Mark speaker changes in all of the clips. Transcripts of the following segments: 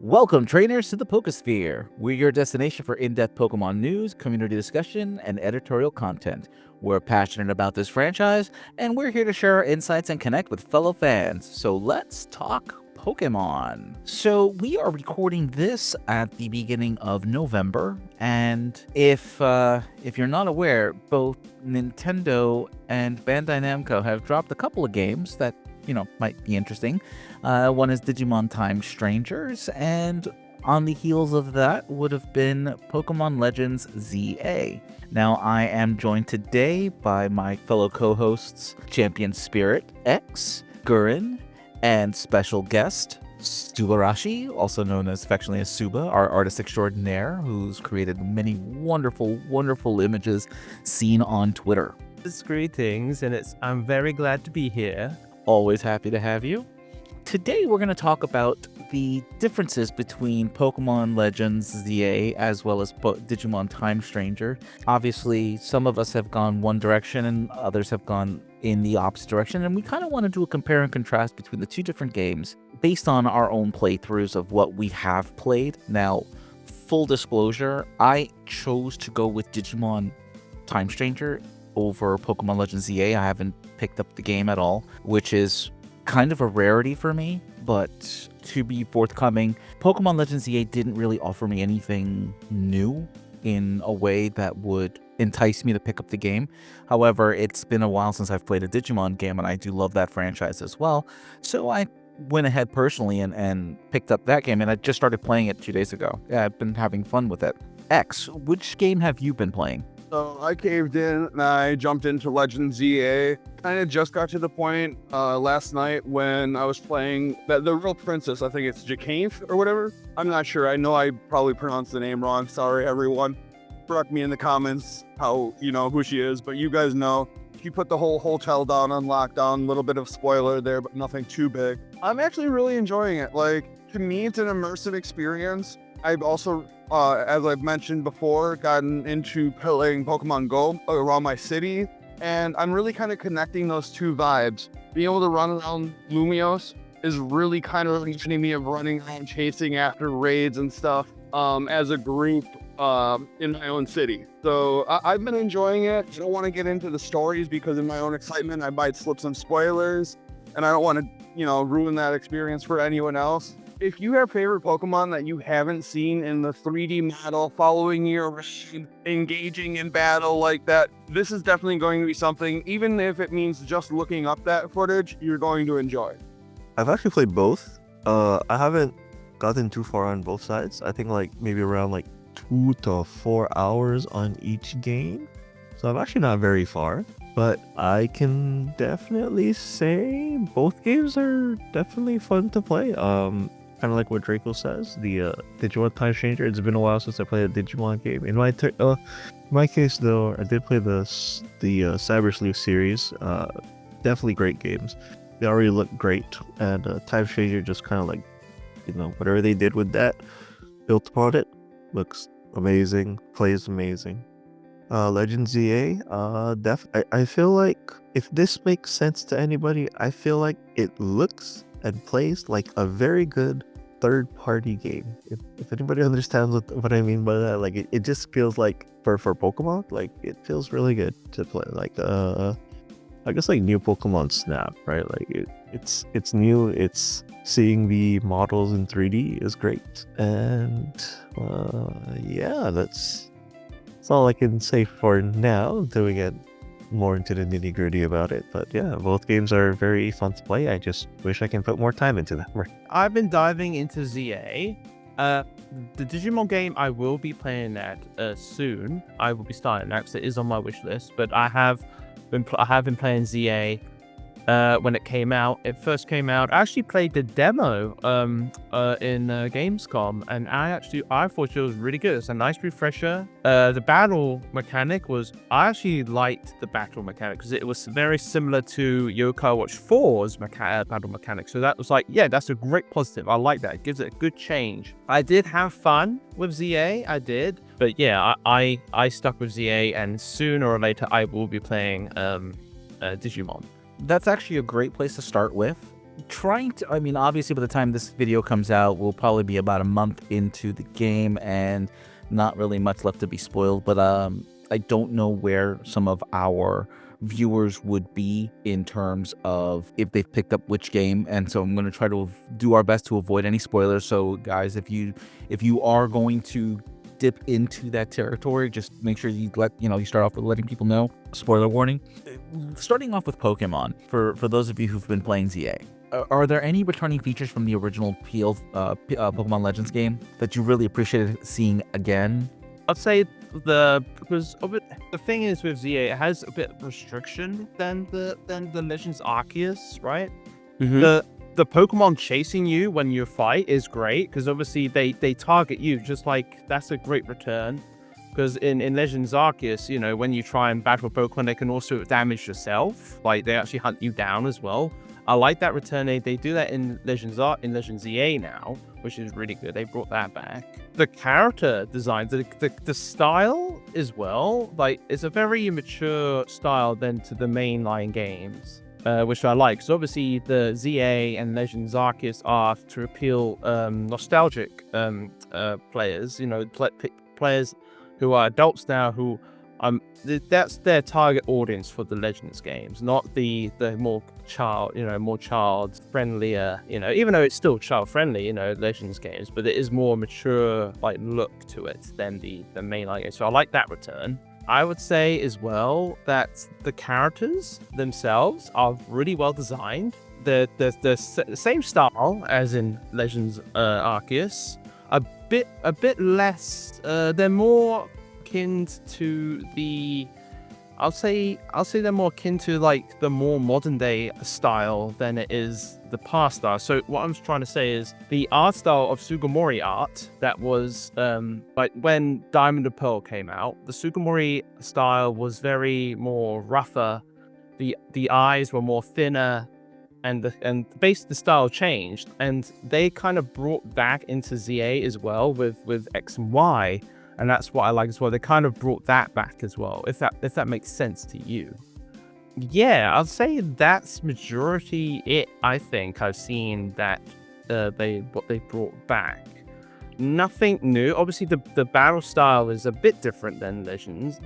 Speaker 1: Welcome, trainers, to the PokeSphere. We're your destination for in-depth Pokemon news, community discussion, and editorial content. We're passionate about this franchise, and we're here to share our insights and connect with fellow fans. So let's talk Pokemon. So we are recording this at the beginning of November, and if you're not aware, both Nintendo and Bandai Namco have dropped a couple of games that might be interesting. One is Digimon Time Strangers, and on the heels of that would have been Pokémon Legends ZA. Now, I am joined today by my fellow co-hosts, Champion Spirit X, Gurren, and special guest, Subarashii, also known as affectionately as Suba, our artist extraordinaire, who's created many wonderful, wonderful images seen on Twitter.
Speaker 2: Greetings, and I'm very glad to be here.
Speaker 1: Always happy to have you. Today we're going to talk about the differences between Pokémon Legends ZA as well as Digimon Time Stranger. Obviously, some of us have gone one direction and others have gone in the opposite direction, and we kind of want to do a compare and contrast between the two different games based on our own playthroughs of what we have played. Now, full disclosure, I chose to go with Digimon Time Stranger over Pokémon Legends ZA. I haven't picked up the game at all, which is kind of a rarity for me, but to be forthcoming, Pokémon Legends ZA didn't really offer me anything new in a way that would entice me to pick up the game. However, it's been a while since I've played a Digimon game, and I do love that franchise as well, so I went ahead personally and picked up that game, and I just started playing it 2 days ago. Yeah, I've been having fun with it. X, which game have you been playing?
Speaker 3: So I caved in and I jumped into Legends ZA. Kind of just got to the point last night when I was playing the real princess. I think it's Jacanth or whatever. I'm not sure. I know I probably pronounced the name wrong. Sorry, everyone. Correct me in the comments how who she is, but you guys know. She put the whole hotel down on lockdown. A little bit of spoiler there, but nothing too big. I'm actually really enjoying it. Like, to me, it's an immersive experience. I've also, as I've mentioned before, gotten into playing Pokemon Go around my city, and I'm really kind of connecting those two vibes. Being able to run around Lumiose is really kind of reminding me of running around chasing after raids and stuff as a group in my own city. So I've been enjoying it. I don't want to get into the stories because in my own excitement, I might slip some spoilers, and I don't want to, ruin that experience for anyone else. If you have favorite Pokemon that you haven't seen in the 3D model, following your raid, engaging in battle like that, this is definitely going to be something, even if it means just looking up that footage, you're going to enjoy.
Speaker 4: I've actually played both. I haven't gotten too far on both sides. I think maybe around 2 to 4 hours on each game. So I'm actually not very far. But I can definitely say both games are definitely fun to play. Kind of like what Draco says, the Digimon Time Stranger. It's been a while since I played a Digimon game. In my case, though, I did play the Cyber Sleuth series. Definitely great games. They already look great, and Time Stranger just kind of whatever they did with that, built upon it, looks amazing, plays amazing. Legends ZA, I feel like if this makes sense to anybody, I feel like it looks and plays like a very good third-party game. If anybody understands what I mean by that, it just feels like for Pokemon, it feels really good to play. I guess new Pokemon Snap, right? It's new. It's seeing the models in 3D is great, and yeah, that's all I can say for now until we get more into the nitty-gritty about it. But yeah, both games are very fun to play. I just wish I can put more time into them.
Speaker 2: I've been diving into ZA. The Digimon game, I will be playing that soon. I will be starting that because it is on my wish list. But I have been playing ZA when it came out. It first came out. I actually played the demo in Gamescom, and I thought it was really good. It's a nice refresher. The battle mechanic I actually liked the battle mechanic because it was very similar to Yokai Watch 4's battle mechanic. So that was that's a great positive. I like that. It gives it a good change. I did have fun with ZA. I did. But yeah, I stuck with ZA, and sooner or later I will be playing Digimon.
Speaker 1: That's actually a great place to start with. trying to, I mean, obviously by the time this video comes out, we'll probably be about a month into the game and not really much left to be spoiled, but I don't know where some of our viewers would be in terms of if they've picked up which game, and so I'm going to try to do our best to avoid any spoilers. So guys, if you are going to dip into that territory, just make sure you you start off with letting people know. Spoiler warning. Starting off with Pokemon, for those of you who've been playing ZA, are there any returning features from the original Pokemon Legends game that you really appreciated seeing again?
Speaker 2: I'd say because of it, the thing is with ZA, it has a bit of restriction than the Legends Arceus, right? The Pokemon chasing you when you fight is great because obviously they target you, just like that's a great return. Because in Legends Arceus, when you try and battle Pokemon, they can also damage yourself. Like they actually hunt you down as well. I like that return. They do that in Legends ZA now, which is really good. They brought that back. The character design, the style as well, like it's a very mature style than to the mainline games, which I like. So obviously the ZA and Legends Arceus are to appeal nostalgic players, players who are adults now who that's their target audience for the Legends games, not the more child friendlier, even though it's still child friendly, Legends games, but it is more mature look to it than the mainline game. So I like that return. I would say as well that the characters themselves are really well designed. The same style as in Legends Arceus, a bit less. They're more akin to the. I'll say they're more akin to the more modern day style than it is the past style. So what I'm trying to say is the art style of Sugimori art that was when Diamond and Pearl came out, the Sugimori style was very more rougher. The eyes were more thinner, and basically the style changed, and they kind of brought that into ZA as well with X and Y. And that's what I like as well. They kind of brought that back as well, if that makes sense to you. Yeah, I'll say that's majority it. I think I've seen that what they brought back. Nothing new. Obviously, the battle style is a bit different than Legends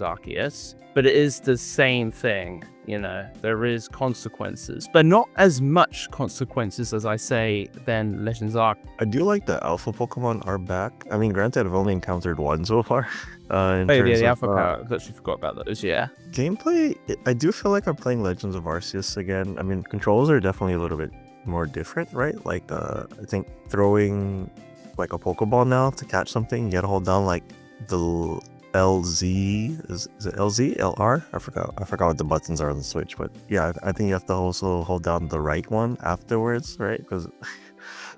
Speaker 2: Arceus, but it is the same thing. There is consequences, but not as much consequences as I say than Legends Arceus.
Speaker 4: I do like the alpha Pokemon are back. I mean, granted, I've only encountered one so far.
Speaker 2: The alpha power. I actually forgot about those. Yeah.
Speaker 4: Gameplay, I do feel like I'm playing Legends of Arceus again. I mean, controls are definitely a little bit more different, right? I think throwing a Pokeball now to catch something, you gotta hold down the LZ. Is it LZ? LR? I forgot what the buttons are on the Switch, but yeah, I think you have to also hold down the right one afterwards, right? Because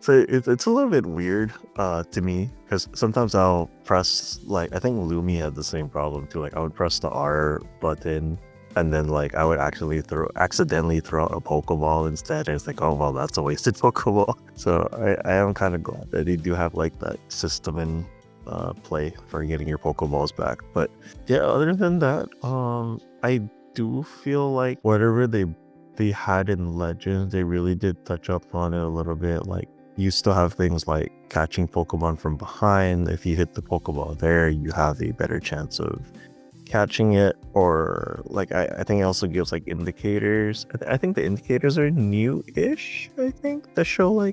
Speaker 4: so it's a little bit weird to me, because sometimes I'll press I think Lumi had the same problem too. I would press the R button and then I would actually accidentally throw out a Pokeball instead, and it's oh well, that's a wasted Pokeball. So I am kind of glad that they do have that system in play for getting your Pokeballs back. But yeah, other than that, I do feel like whatever they had in Legends, they really did touch up on it a little bit. You still have things like catching Pokemon from behind. If you hit the Pokeball there, you have a better chance of catching it, or I think it also gives indicators. I think the indicators are new-ish, I think, that show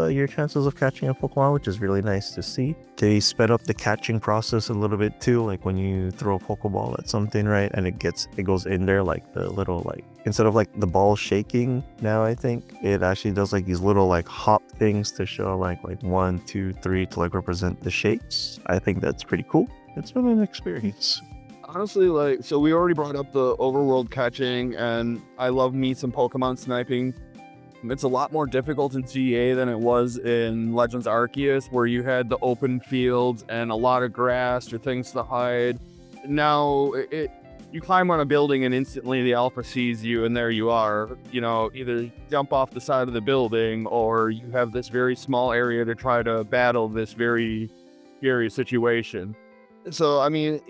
Speaker 4: your chances of catching a Pokemon, which is really nice to see. They sped up the catching process a little bit too, when you throw a Pokeball at something, right, and it goes in there, the little instead of the ball shaking now, I think it actually does these little hop things to show 1, 2, 3 to represent the shakes. I think that's pretty cool. It's been an experience.
Speaker 3: Honestly, so we already brought up the overworld catching, and I love me some Pokemon sniping. It's a lot more difficult in ZA than it was in Legends Arceus, where you had the open fields and a lot of grass or things to hide. Now, you climb on a building and instantly the alpha sees you, and there you are. Either jump off the side of the building, or you have this very small area to try to battle this very scary situation. So, I mean,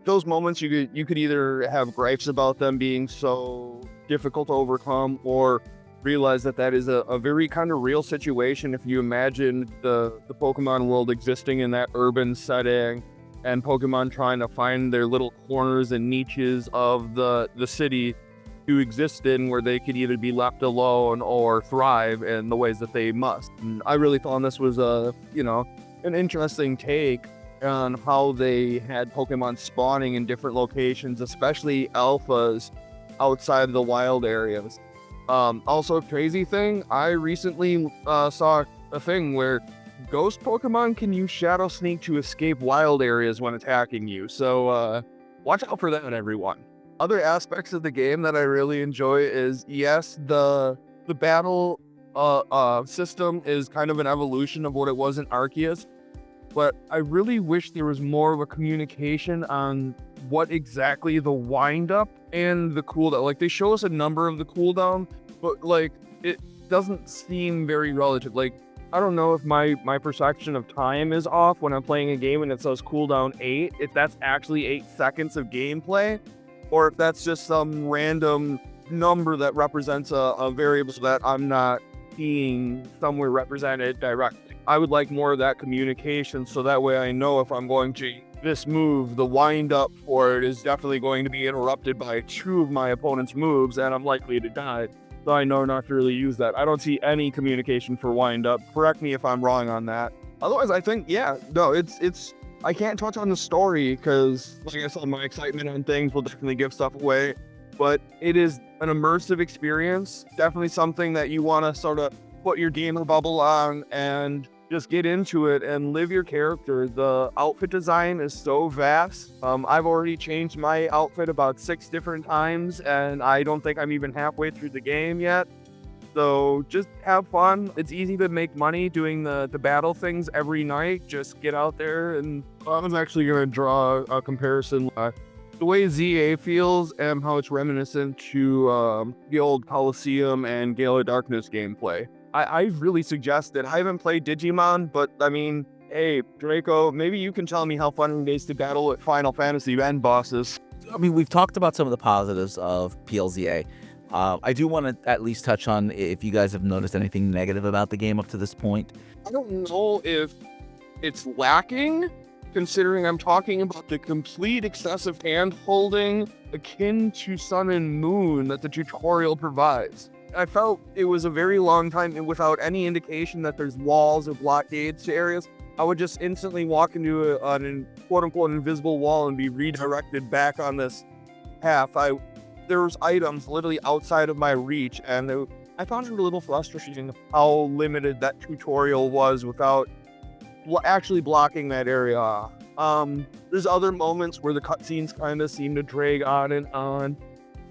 Speaker 3: those moments you could either have gripes about them being so difficult to overcome, or realize that that is a very kind of real situation. If you imagine the Pokemon world existing in that urban setting, and Pokemon trying to find their little corners and niches of the city to exist in, where they could either be left alone or thrive in the ways that they must. And I really thought this was an interesting take on how they had Pokemon spawning in different locations, especially alphas outside of the wild areas. Also, crazy thing, I recently saw a thing where ghost Pokemon can use Shadow Sneak to escape wild areas when attacking you. So watch out for that, everyone. Other aspects of the game that I really enjoy is, yes, the battle system is kind of an evolution of what it was in Arceus, but I really wish there was more of a communication on what exactly the wind-up and the cooldown. Like, they show us a number of the cooldown, but, like, it doesn't seem very relative. Like, I don't know if my perception of time is off when I'm playing a game and it says cooldown 8, if that's actually 8 seconds of gameplay, or if that's just some random number that represents a variable that I'm not seeing somewhere represented directly. I would like more of that communication, so that way I know if I'm going to this move, the wind up for it is definitely going to be interrupted by 2 of my opponent's moves, and I'm likely to die. So I know not to really use that. I don't see any communication for wind up. Correct me if I'm wrong on that. Otherwise, I think, yeah, no, it's. I can't touch on the story because, like I said, my excitement on things will definitely give stuff away. But it is an immersive experience. Definitely something that you want to sort of put your gamer bubble on and just get into it and live your character. The outfit design is so vast. I've already changed my outfit about 6 different times, and I don't think I'm even halfway through the game yet. So just have fun. It's easy to make money doing the battle things every night. Just get out there, and I was actually going to draw a comparison. The way ZA feels and how it's reminiscent to the old Coliseum and Gale of Darkness gameplay. I really suggest it. I haven't played Digimon, but I mean, hey, Draco, maybe you can tell me how fun it is to battle with Final Fantasy end bosses.
Speaker 1: I mean, we've talked about some of the positives of PLZA. I do want to at least touch on if you guys have noticed anything negative about the game up to this point.
Speaker 3: I don't know if it's lacking, considering I'm talking about the complete excessive hand-holding akin to Sun and Moon that the tutorial provides. I felt it was a very long time without any indication that there's walls or blockades to areas. I would just instantly walk into a quote-unquote invisible wall and be redirected back on this path. There was items literally outside of my reach, and I found it a little frustrating how limited that tutorial was without actually blocking that area. There's other moments where the cutscenes kind of seem to drag on and on.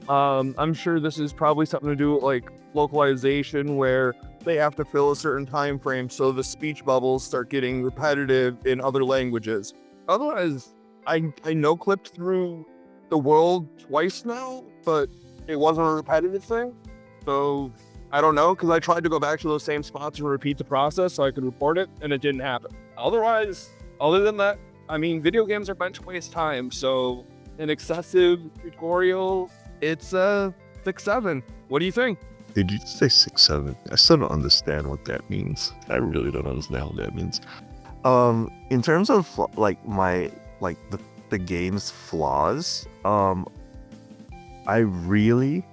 Speaker 3: I'm sure this is probably something to do with like localization, where they have to fill a certain time frame, so the speech bubbles start getting repetitive in other languages. Otherwise, I no-clipped through the world twice now, but it wasn't a repetitive thing. So I don't know, because I tried to go back to those same spots and repeat the process so I could report it, and it didn't happen. Otherwise, other than that, I mean, video games are meant to waste time, so an excessive tutorial, it's 6-7. What do you think?
Speaker 4: Did you say 6-7? I still don't understand what that means. I really don't understand what that means. In terms of the game's flaws, I really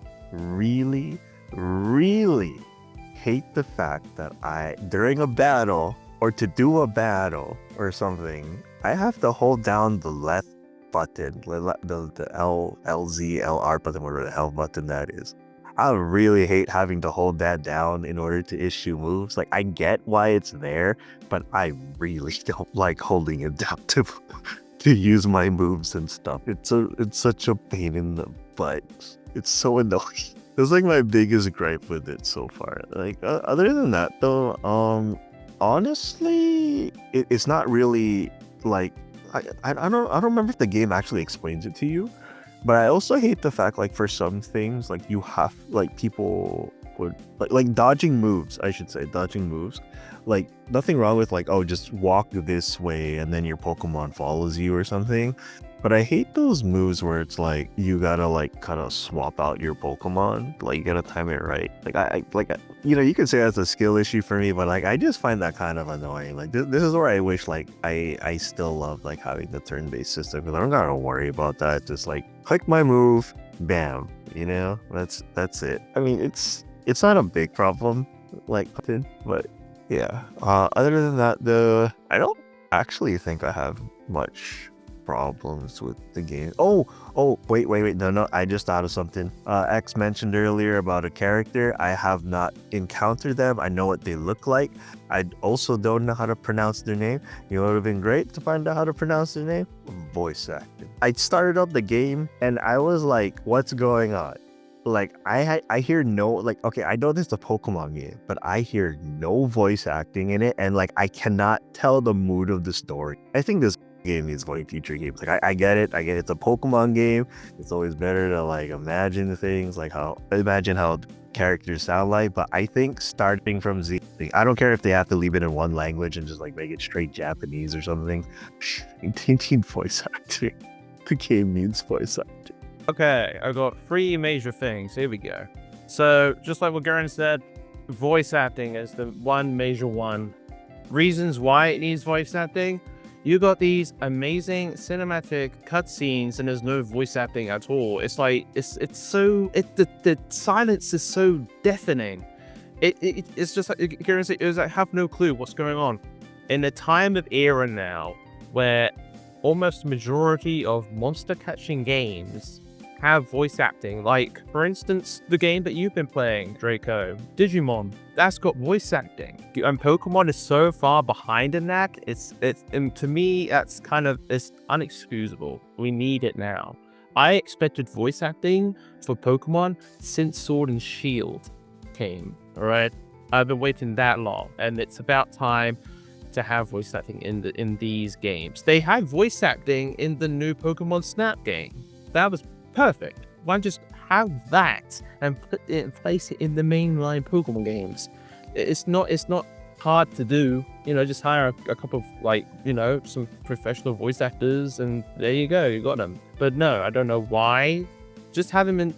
Speaker 4: hate the fact that during a battle or to do a battle or something, I have to hold down the left button, the L, LZ, LR button, whatever the hell button that is. I really hate having to hold that down in order to issue moves. Like, I get why it's there, but I really don't like holding it down to use my moves and stuff. It's such a pain in the butt. It's so annoying. That's like my biggest gripe with it so far. Like, other than that though, honestly, it's not really like, I don't remember if the game actually explains it to you, but I also hate the fact, like, for some things, like, you have, like, people would like dodging moves, I should say, dodging moves. Like, nothing wrong with, like, oh, just walk this way and then your Pokemon follows you or something. But I hate those moves where it's like you gotta like kind of swap out your Pokemon. Like you gotta time it right. Like you could say that's a skill issue for me, but like I just find that kind of annoying. Like this is where I wish like I still love like having the turn-based system, because I don't gotta worry about that. Just like click my move, bam. That's it. I mean, it's not a big problem, like, but yeah. Other than that, I don't actually think I have much problems with the game. Oh, wait. No, I just thought of something. X mentioned earlier about a character. I have not encountered them. I know what they look like. I also don't know how to pronounce their name. You know, it would have been great to find out how to pronounce their name. Voice acting. I started up the game and I was like, what's going on? Like I hear no, like, okay, I know this is a Pokemon game, but I hear no voice acting in it, and like I cannot tell the mood of the story. I think this game needs voice future games. Like I get it, it's a Pokemon game. It's always better to like imagine things, like imagine how characters sound like, but I think starting from Z, I don't care if they have to leave it in one language and just like make it straight Japanese or something. They need voice acting. The game needs voice acting.
Speaker 2: Okay, I got 3 major things. Here we go. So, just like what Gurren said, voice acting is the one major one. Reasons why it needs voice acting: you got these amazing cinematic cutscenes and there's no voice acting at all. It's like the silence is so deafening. It's just like Gurren said, it was like I have no clue what's going on. In the time of era now, where almost the majority of monster catching games have voice acting, like for instance the game that you've been playing, Draco, Digimon, that's got voice acting, and Pokemon is so far behind in that. And to me it's unexcusable. We need it now. I expected voice acting for Pokemon since Sword and Shield came. All right, I've been waiting that long, and it's about time to have voice acting in these games. They had voice acting in the new Pokemon Snap game. That was perfect. Why not just have that and place it in the mainline Pokemon games? It's not hard to do. You know, just hire a couple of, like, you know, some professional voice actors, and there you go, you got them. But no, I don't know why. Just have him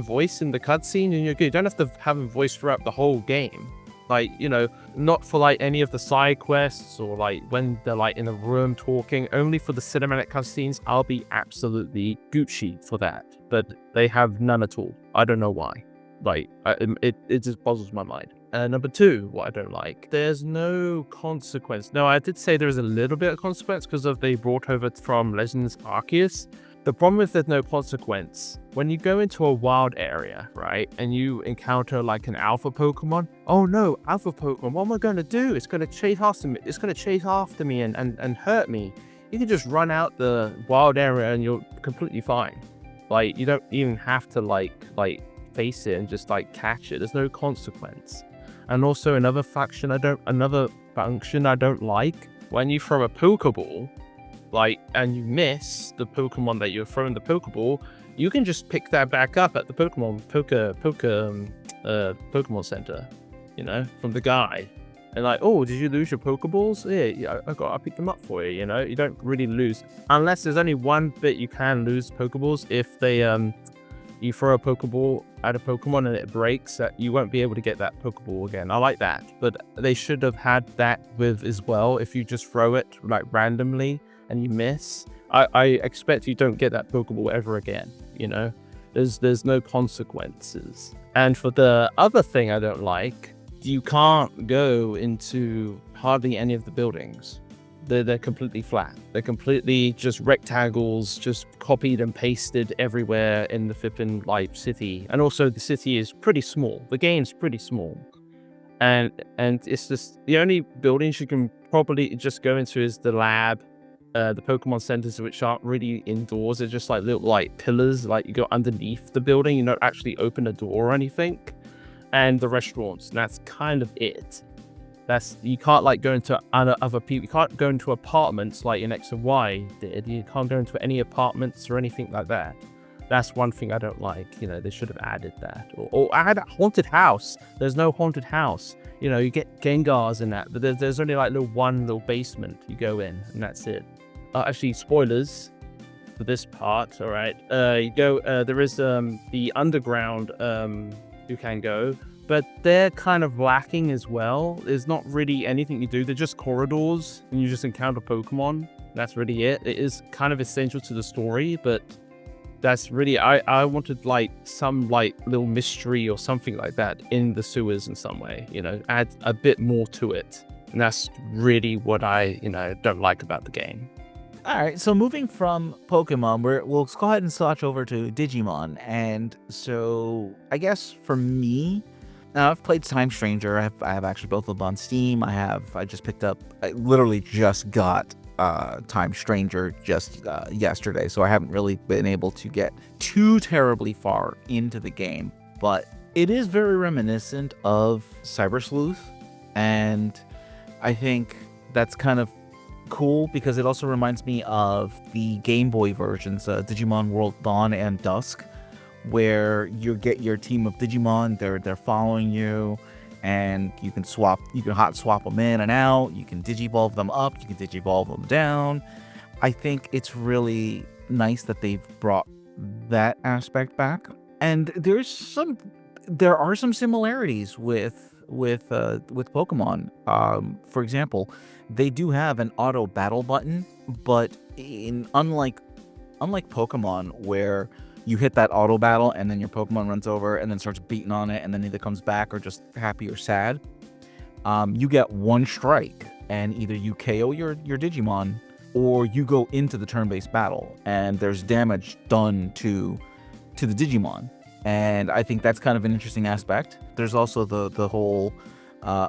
Speaker 2: voice in the cutscene and you're good. You don't have to have him voice throughout the whole game. Like, you know, not for like any of the side quests or like when they're like in a room talking. Only for the cinematic cutscenes, I'll be absolutely Gucci for that. But they have none at all. I don't know why. Like, it just boggles my mind. Number 2, what I don't like, there's no consequence. No, I did say there's a little bit of consequence because they brought over from Legends Arceus. The problem is there's no consequence. When you go into a wild area, right, and you encounter like an alpha Pokemon, oh no, alpha Pokemon, what am I going to do? It's going to chase after me. It's going to chase after me and hurt me. You can just run out the wild area and you're completely fine. Like, you don't even have to like face it and just like catch it. There's no consequence. And also another function I don't like, when you throw a Pokeball, like, and you miss the Pokemon that you're throwing the Pokeball, you can just pick that back up at the Pokemon Center, you know, from the guy. And like, oh, did you lose your Pokeballs? Yeah, I picked them up for you, you know? You don't really lose. Unless there's only one bit you can lose Pokeballs. If they, you throw a Pokeball at a Pokemon and it breaks, that you won't be able to get that Pokeball again. I like that. But they should have had that with as well. If you just throw it like randomly and you miss, I expect you don't get that Pokeball ever again, you know? There's no consequences. And for the other thing I don't like, you can't go into hardly any of the buildings. They're completely flat. They're completely just rectangles, just copied and pasted everywhere in the flipping like city. And also the city is pretty small. The game's pretty small. And it's just the only buildings you can probably just go into is the lab, the Pokemon centers, which aren't really indoors. They're just like little like pillars, like you go underneath the building, you don't actually open a door or anything. And the restaurants, and that's kind of it. You can't like go into other people. You can't go into apartments like in X and Y did. You can't go into any apartments or anything like that. That's one thing I don't like. You know, they should have added that. Or add a haunted house. There's no haunted house. You know, you get Gengars in that, but there's only like one little basement you go in, and that's it. Actually, spoilers. for this part. All right, you go. There is the underground you can go, but they're kind of lacking as well. There's not really anything you do. They're just corridors, and you just encounter Pokemon. That's really it. It is kind of essential to the story, but that's really I wanted like some like little mystery or something like that in the sewers in some way. Add a bit more to it, and that's really what I don't like about the game.
Speaker 1: All right, so moving from Pokemon, we'll go ahead and switch over to Digimon. And so I guess for me, now I've played Time Stranger. I have actually both of them on Steam. I literally just got Time Stranger just yesterday, so I haven't really been able to get too terribly far into the game. But it is very reminiscent of Cyber Sleuth, and I think that's kind of cool because it also reminds me of the Game Boy versions, Digimon World Dawn and Dusk, where you get your team of Digimon. They're following you, and you can hot swap them in and out. You can digivolve them up, you can digivolve them down. I think it's really nice that they've brought that aspect back, and there are some similarities with Pokemon. For example, they do have an auto battle button, but unlike Pokemon, where you hit that auto battle and then your Pokemon runs over and then starts beating on it and then either comes back or just happy or sad, you get one strike and either you KO your Digimon or you go into the turn-based battle and there's damage done to the Digimon. And I think that's kind of an interesting aspect. There's also the whole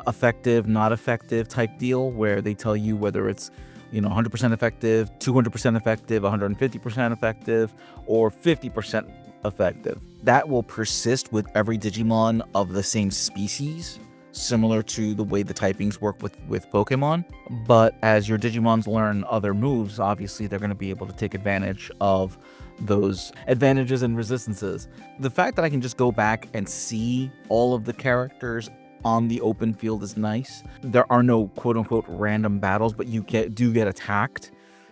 Speaker 1: effective, not effective type deal where they tell you whether it's 100% effective, 200% effective, 150% effective, or 50% effective. That will persist with every Digimon of the same species, similar to the way the typings work with Pokemon. But as your Digimons learn other moves, obviously they're going to be able to take advantage of those advantages and resistances. The fact that I can just go back and see all of the characters on the open field is nice. There are no quote-unquote random battles, but you do get attacked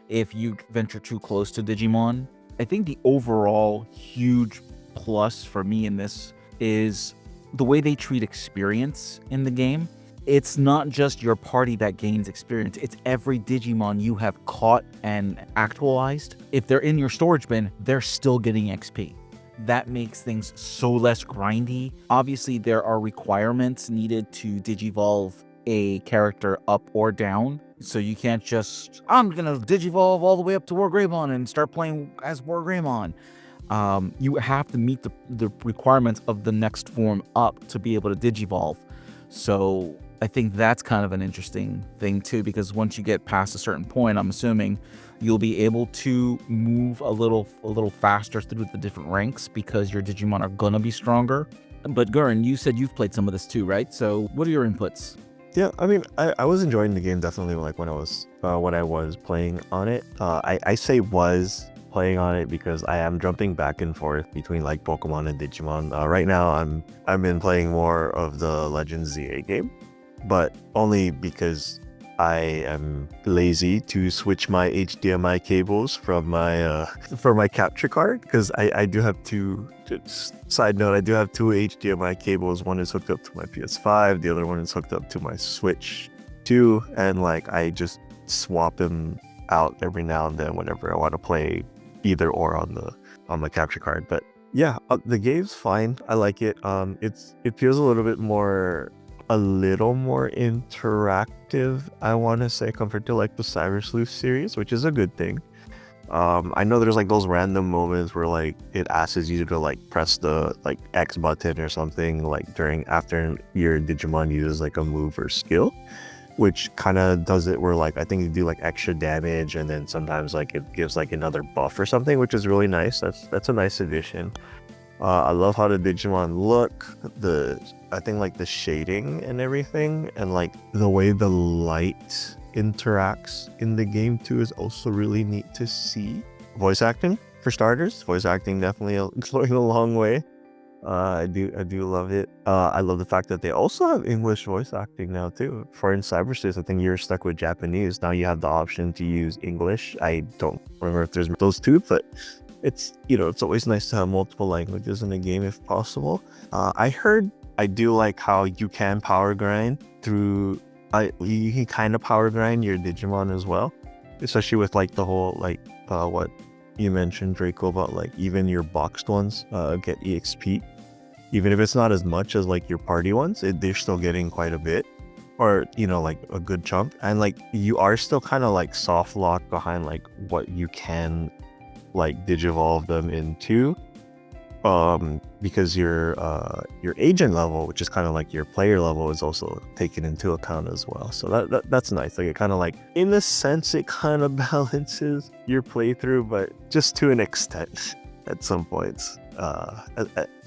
Speaker 1: if you venture too close to Digimon. I think the overall huge plus for me in this is the way they treat experience in the game. It's not just your party that gains experience, it's every Digimon you have caught and actualized. If they're in your storage bin, they're still getting XP. That makes things so less grindy. Obviously, there are requirements needed to digivolve a character up or down. So you can't just, I'm going to digivolve all the way up to Wargreymon and start playing as Wargreymon. You have to meet the requirements of the next form up to be able to digivolve. So I think that's kind of an interesting thing too, because once you get past a certain point, I'm assuming you'll be able to move a little faster through the different ranks because your Digimon are gonna be stronger. But Gurren, you said you've played some of this too, right? So what are your inputs?
Speaker 4: Yeah, I mean, I was enjoying the game definitely, like when I was playing on it. I say was playing on it because I am jumping back and forth between like Pokemon and Digimon. Right now I've been playing more of the Legends ZA game, but only because I am lazy to switch my HDMI cables from my capture card, because I do have two. Side note, I do have two HDMI cables. One is hooked up to my PS5, the other one is hooked up to my Switch 2, and like I just swap them out every now and then whenever I want to play either or on the capture card. But yeah, the game's fine. I like it. It feels a little more interactive, I want to say, compared to like the Cyber Sleuth series, which is a good thing. I know there's like those random moments where like it asks you to like press the like X button or something like after your Digimon uses like a move or skill, which kind of does it where like I think you do like extra damage, and then sometimes like it gives like another buff or something, which is really nice. That's a nice addition. I love how the Digimon look, I think like the shading and everything, and like the way the light interacts in the game too is also really neat to see. Voice acting, for starters, definitely going a long way. I do love it. I love the fact that they also have English voice acting now too. For in Cyberspace, I think you're stuck with Japanese. Now you have the option to use English. I don't remember if there's those two, but it's it's always nice to have multiple languages in a game if possible. I do like how you can power grind through. You can kind of power grind your Digimon as well, especially with like the whole like what you mentioned, Draco, about like even your boxed ones get EXP, even if it's not as much as like your party ones. They're still getting quite a bit, or like a good chunk, and like you are still kind of like soft locked behind like what you can like digivolve them into, because your agent level, which is kind of like your player level, is also taken into account as well. So that's nice. Like it kind of like, in a sense, it kind of balances your playthrough, but just to an extent at some points.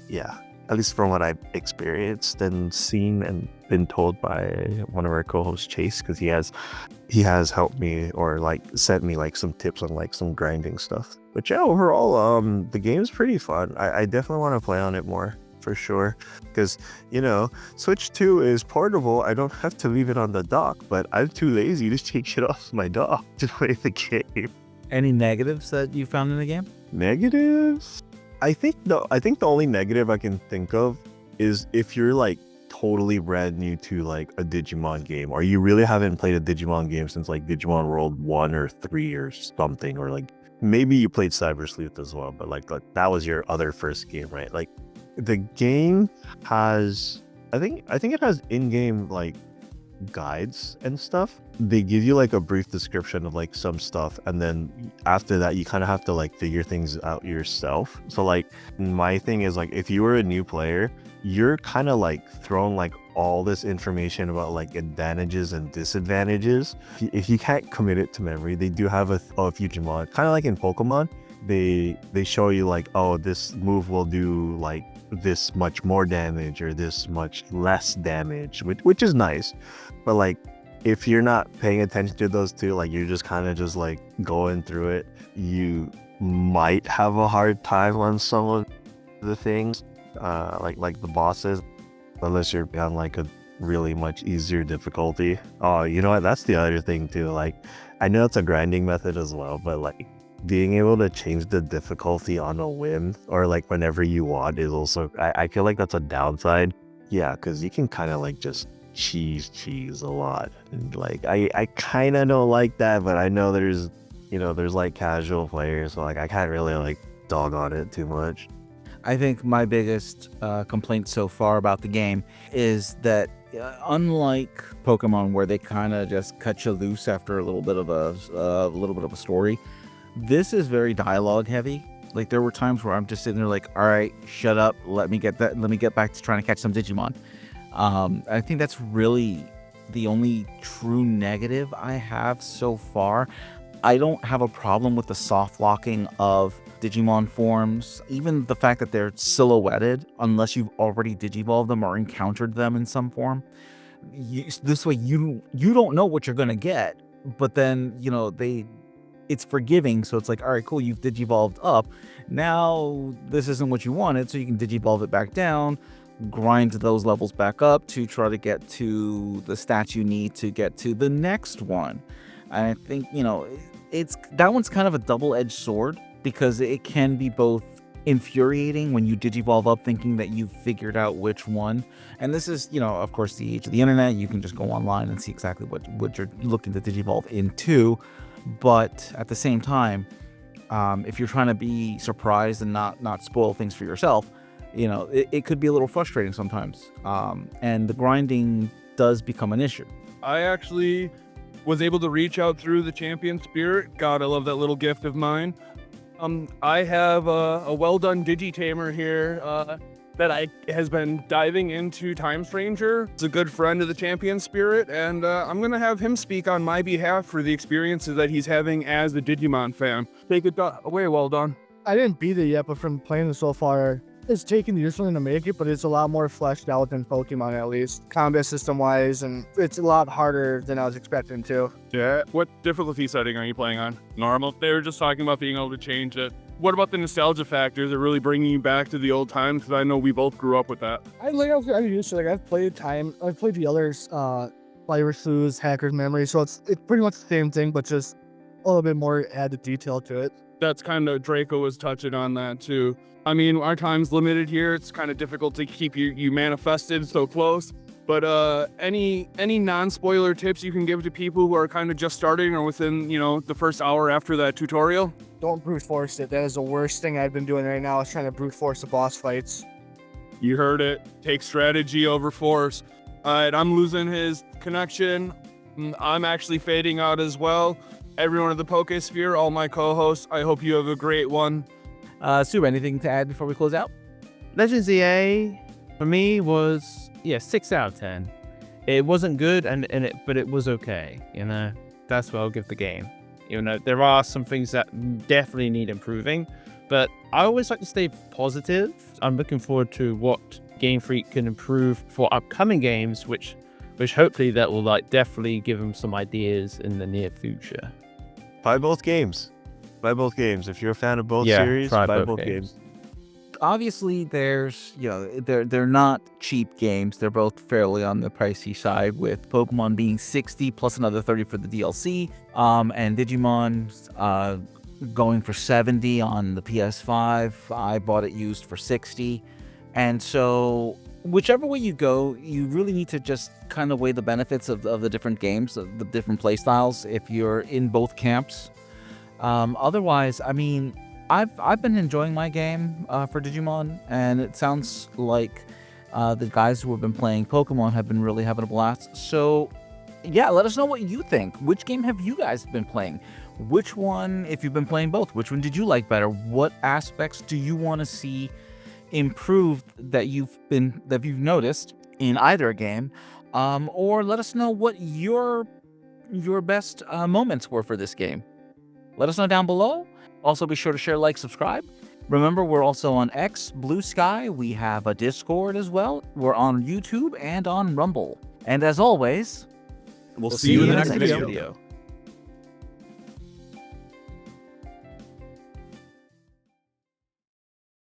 Speaker 4: Yeah, at least from what I've experienced and seen and been told by one of our co-hosts, Chase, because he has helped me or like sent me like some tips on like some grinding stuff. But yeah, overall, the game's pretty fun. I definitely want to play on it more for sure, because Switch 2 is portable. I don't have to leave it on the dock, but I'm too lazy to take it off my dock to play the game.
Speaker 1: Any negatives that you found in the game?
Speaker 4: Negatives? I think the only negative I can think of is if you're like totally brand new to like a Digimon game, or you really haven't played a Digimon game since like Digimon World 1 or 3 or something, or like maybe you played Cyber Sleuth as well, but like that was your other first game, right? Like the game has, I think it has in-game like guides and stuff. They give you like a brief description of like some stuff, and then after that you kind of have to like figure things out yourself. So like my thing is like, if you were a new player, you're kind of like thrown like all this information about like advantages and disadvantages. If you can't commit it to memory, they do have a few Digimon, kind of like in Pokemon, they show you like, oh, this move will do like this much more damage or this much less damage, which is nice. But like if you're not paying attention to those two, like you're just kind of just like going through it, you might have a hard time on some of the things, like the bosses, unless you're on like a really much easier difficulty. Oh, you know what, that's the other thing too. Like I know it's a grinding method as well, but like being able to change the difficulty on a whim or like whenever you want is also, I feel like that's a downside. Yeah, because you can kind of like just cheese a lot, and like I kind of don't like that, but I know there's like casual players, so like I can't really like dog on it too much.
Speaker 1: I think my biggest complaint so far about the game is that unlike Pokemon, where they kind of just cut you loose after a little bit of a story, this is very dialogue heavy. Like there were times where I'm just sitting there like, all right, shut up, let me get back to trying to catch some Digimon. I think that's really the only true negative I have so far. I don't have a problem with the soft locking of Digimon forms, even the fact that they're silhouetted unless you've already digivolved them or encountered them in some form. This way you don't know what you're gonna get, but then it's forgiving, so it's like, all right, cool, you've digivolved up. Now this isn't what you wanted, so you can digivolve it back down, grind those levels back up to try to get to the stats you need to get to the next one. And I think, that one's kind of a double-edged sword, because it can be both infuriating when you digivolve up thinking that you've figured out which one. And this is, of course, the age of the internet. You can just go online and see exactly what you're looking to digivolve into. But at the same time, if you're trying to be surprised and not spoil things for yourself, it could be a little frustrating sometimes. And the grinding does become an issue.
Speaker 3: I actually was able to reach out through the champion spirit. God, I love that little gift of mine. I have a well-done Digitamer here that has been diving into Time Stranger. It's a good friend of the champion spirit, and I'm going to have him speak on my behalf for the experiences that he's having as a Digimon fan. Take it away, well done.
Speaker 5: I didn't beat it yet, but from playing it so far, it's taking years for them to make it, but it's a lot more fleshed out than Pokemon, at least, combat system-wise, and it's a lot harder than I was expecting to.
Speaker 3: Yeah. What difficulty setting are you playing on? Normal? They were just talking about being able to change it. What about the nostalgia factor? Is it really bringing you back to the old times? Because I know we both grew up with that.
Speaker 5: I used to I've played the others, Fire Sleuths, Hacker's Memory, so it's pretty much the same thing, but just a little bit more added detail to it.
Speaker 3: That's kind of, Draco was touching on that too. I mean, our time's limited here. It's kind of difficult to keep you manifested so close. But any non-spoiler tips you can give to people who are kind of just starting or within, the first hour after that tutorial?
Speaker 5: Don't brute force it. That is the worst thing I've been doing right now, is trying to brute force the boss fights.
Speaker 3: You heard it. Take strategy over force. All right, I'm losing his connection. I'm actually fading out as well. Everyone at the PokeSphere, all my co-hosts, I hope you have a great one.
Speaker 1: Sue, anything to add before we close out?
Speaker 2: Legends ZA for me was 6 out of 10. It wasn't good, but it was okay. That's what I'll give the game. There are some things that definitely need improving, but I always like to stay positive. I'm looking forward to what Game Freak can improve for upcoming games, which hopefully that will definitely give them some ideas in the near future.
Speaker 4: Buy both games. If you're a fan of both series, buy both games.
Speaker 1: Obviously, there's, they're not cheap games. They're both fairly on the pricey side, with Pokemon being $60 plus another $30 for the DLC, and Digimon going for $70 on the PS5. I bought it used for $60, and so whichever way you go, you really need to just kind of weigh the benefits of the different games, of the different play styles, if you're in both camps. Otherwise, I mean, I've been enjoying my game for Digimon, and it sounds like the guys who have been playing Pokemon have been really having a blast. So, yeah, let us know what you think. Which game have you guys been playing? Which one, if you've been playing both, which one did you like better? What aspects do you want to see improved that you've noticed in either game? Or let us know what your best moments were for this game. Let us know down below. Also, be sure to share, like, subscribe. Remember, we're also on X, Bluesky. We have a Discord as well. We're on YouTube and on Rumble. And as always,
Speaker 3: we'll see you in the next video.